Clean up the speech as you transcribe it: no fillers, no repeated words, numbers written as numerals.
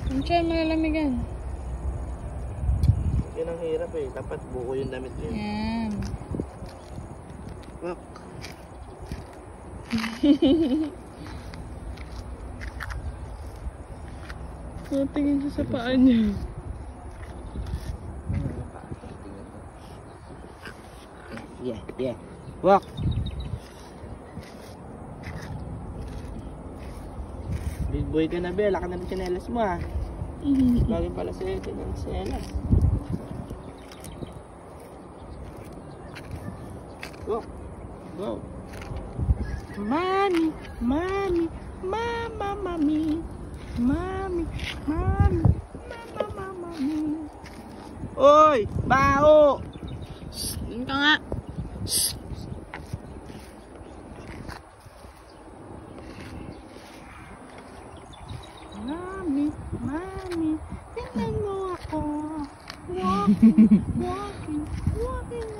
Ang siya malalamigan. Yan ang hirap eh. Dapat buo yung damit yun. Yan. Wak. Tingin siya sa paa niya. Yeah. Wak. Big boy ka na, Bel. Laka na ng tsinelas mo ah. Bagay pala sa'yo ng tsinelas. Go. Go. Mami. Mami. Mama. Mami. Mami. Mami. Mama. Mami. Oy! Bao! Yun ka nga. Mami, tingnan mo ako. Walking.